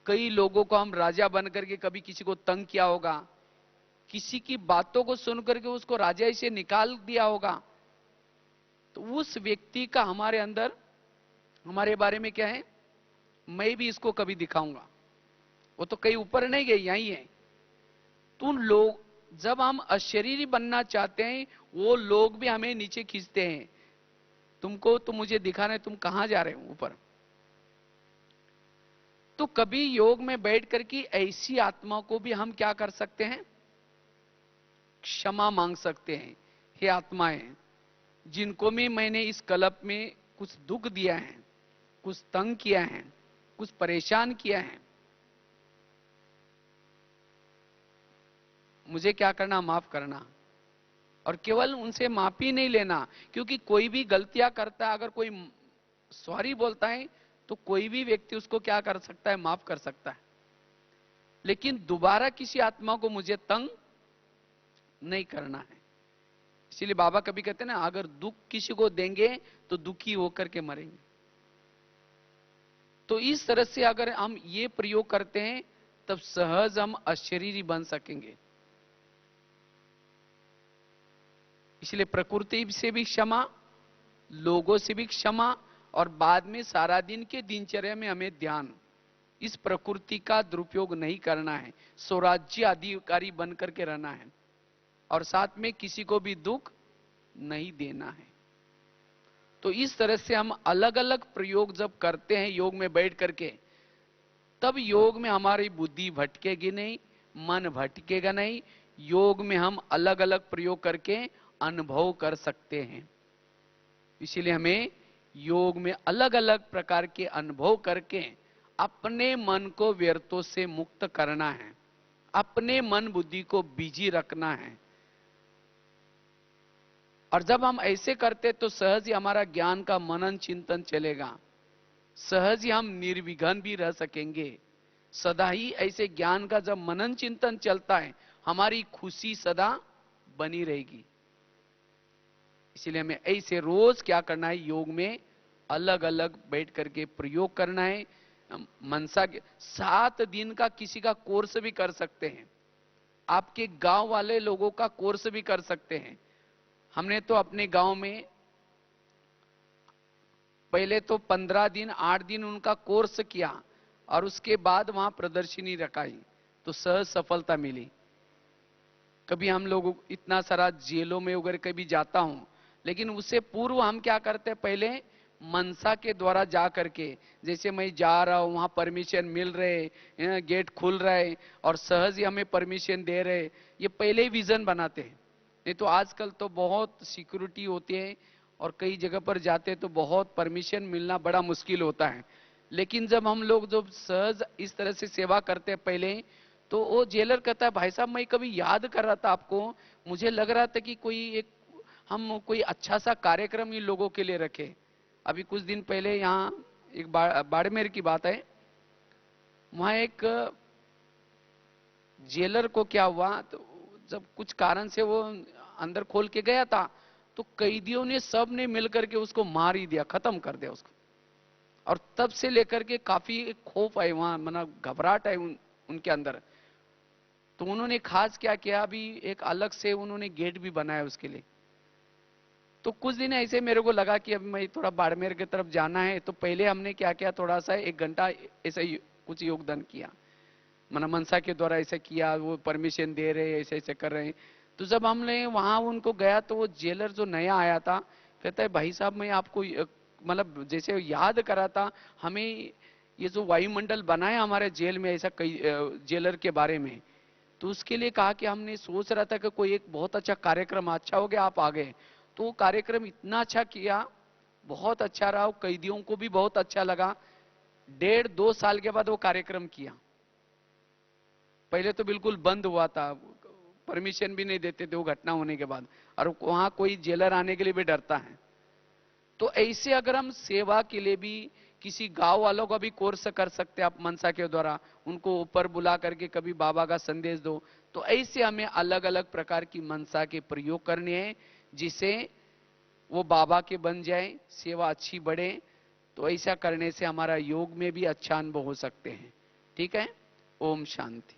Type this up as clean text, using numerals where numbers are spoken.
कई लोगों को हम राजा बन करके कभी किसी को तंग किया होगा, किसी की बातों को सुन करके उसको राजा से निकाल दिया होगा। तो उस व्यक्ति का हमारे अंदर, हमारे बारे में क्या है, मैं भी इसको कभी दिखाऊंगा, वो तो कहीं ऊपर नहीं गई, यही है। तो उन लोग, जब हम अशरीरी बनना चाहते हैं, वो लोग भी हमें नीचे खींचते हैं। तुमको तो मुझे दिखाना है, तुम कहां जा रहे हो ऊपर। तो कभी योग में बैठ करके ऐसी आत्मा को भी हम क्या कर सकते हैं, क्षमा मांग सकते हैं। हे आत्माएं, जिनको भी मैंने इस कल्प में कुछ दुख दिया है, कुछ तंग किया है, कुछ परेशान किया है, मुझे क्या करना, माफ करना। और केवल उनसे माफी नहीं लेना, क्योंकि कोई भी गलतियां करता है, अगर कोई सॉरी बोलता है तो कोई भी व्यक्ति उसको क्या कर सकता है, माफ कर सकता है। लेकिन दोबारा किसी आत्मा को मुझे तंग नहीं करना है। इसीलिए बाबा कभी कहते हैं ना, अगर दुख किसी को देंगे तो दुखी होकर के मरेंगे। तो इस तरह से अगर हम ये प्रयोग करते हैं, तब सहज हम अशरीरी बन सकेंगे। इसलिए प्रकृति से भी क्षमा, लोगों से भी क्षमा, और बाद में सारा दिन के दिनचर्या में हमें ध्यान, इस प्रकृति का दुरुपयोग नहीं करना है, स्वराज्य अधिकारी बनकर के रहना है, और साथ में किसी को भी दुख नहीं देना है। तो इस तरह से हम अलग अलग प्रयोग जब करते हैं योग में बैठ करके, तब योग में हमारी बुद्धि भटकेगी नहीं, मन भटकेगा नहीं। योग में हम अलग अलग प्रयोग करके अनुभव कर सकते हैं। इसीलिए हमें योग में अलग अलग प्रकार के अनुभव करके अपने मन को व्यर्थों से मुक्त करना है, अपने मन बुद्धि को बिजी रखना है। और जब हम ऐसे करते तो सहज ही हमारा ज्ञान का मनन चिंतन चलेगा, सहज ही हम निर्विघ्न भी रह सकेंगे। सदा ही ऐसे ज्ञान का जब मनन चिंतन चलता है, हमारी खुशी सदा बनी रहेगी। इसलिए हमें ऐसे रोज क्या करना है, योग में अलग अलग बैठ करके प्रयोग करना है। मनसा के 7 दिन का किसी का कोर्स भी कर सकते हैं, आपके गांव वाले लोगों का कोर्स भी कर सकते हैं। हमने तो अपने गांव में पहले तो 15 दिन 8 दिन उनका कोर्स किया, और उसके बाद वहां प्रदर्शनी रखाई, तो सहज सफलता मिली। कभी हम लोग इतना सारा जेलों में वगैरह कभी जाता हूं, लेकिन उससे पूर्व हम क्या करते हैं, पहले मनसा के द्वारा जा करके, जैसे मैं जा रहा हूं, वहां परमिशन मिल रहे, गेट खुल रहा है और सहज ही हमें परमिशन दे रहे, ये पहले ही विजन बनाते हैं। नहीं तो आजकल तो बहुत सिक्योरिटी होती है, और कई जगह पर जाते तो बहुत परमिशन मिलना बड़ा मुश्किल होता है। लेकिन जब हम लोग जो सहज इस तरह से सेवा करते हैं पहले, तो वो जेलर कहता है, भाई साहब मैं कभी याद कर रहा था आपको, मुझे लग रहा था कि हम कोई अच्छा सा कार्यक्रम इन लोगों के लिए रखे। अभी कुछ दिन पहले यहाँ एक बाड़मेर की बात है, वहां एक जेलर को क्या हुआ, तो जब कुछ कारण से वो अंदर खोल के गया था, तो कैदियों ने सब ने मिलकर के उसको मार ही दिया, खत्म कर दिया उसको। और तब से लेकर के काफी खौफ है वहां, मतलब घबराहट है उनके अंदर। तो उन्होंने खास क्या किया, अभी एक अलग से उन्होंने गेट भी बनाया उसके लिए। तो कुछ दिन ऐसे मेरे को लगा कि अब मैं थोड़ा बाड़मेर की तरफ जाना है, तो पहले हमने क्या किया, थोड़ा सा 1 घंटा ऐसा कुछ योगदान किया, मना मनसा के द्वारा ऐसे किया, वो परमिशन दे रहे, ऐसे ऐसे कर रहे हैं। तो जब हमने वहां उनको गया, तो वो जेलर जो नया आया था कहता है, भाई साहब मैं आपको मतलब जैसे याद करा था, हमें ये जो वायुमंडल बनाया हमारे जेल में, ऐसा कई जेलर के बारे में। तो उसके लिए कहा कि हमने सोच रहा था कि कोई एक बहुत अच्छा कार्यक्रम, अच्छा हो गया आप आ गए। तो वो कार्यक्रम इतना अच्छा किया, बहुत अच्छा रहा, कैदियों को भी बहुत अच्छा लगा। 1.5-2 साल के बाद वो कार्यक्रम किया। पहले तो बिल्कुल बंद हुआ था, परमिशन भी नहीं देते थे वो घटना होने के बाद, और वहां कोई जेलर आने के लिए भी डरता है। तो ऐसे अगर हम सेवा के लिए भी किसी गांव वालों का भी कोर्स कर सकते हैं आप मनसा के द्वारा, उनको ऊपर बुला करके कभी बाबा का संदेश दो। तो ऐसे हमें अलग अलग प्रकार की मनसा के प्रयोग करने हैं, जिसे वो बाबा के बन जाए, सेवा अच्छी बढ़े। तो ऐसा करने से हमारा योग में भी अच्छा अनुभव हो सकते हैं। ठीक है। ओम शांति।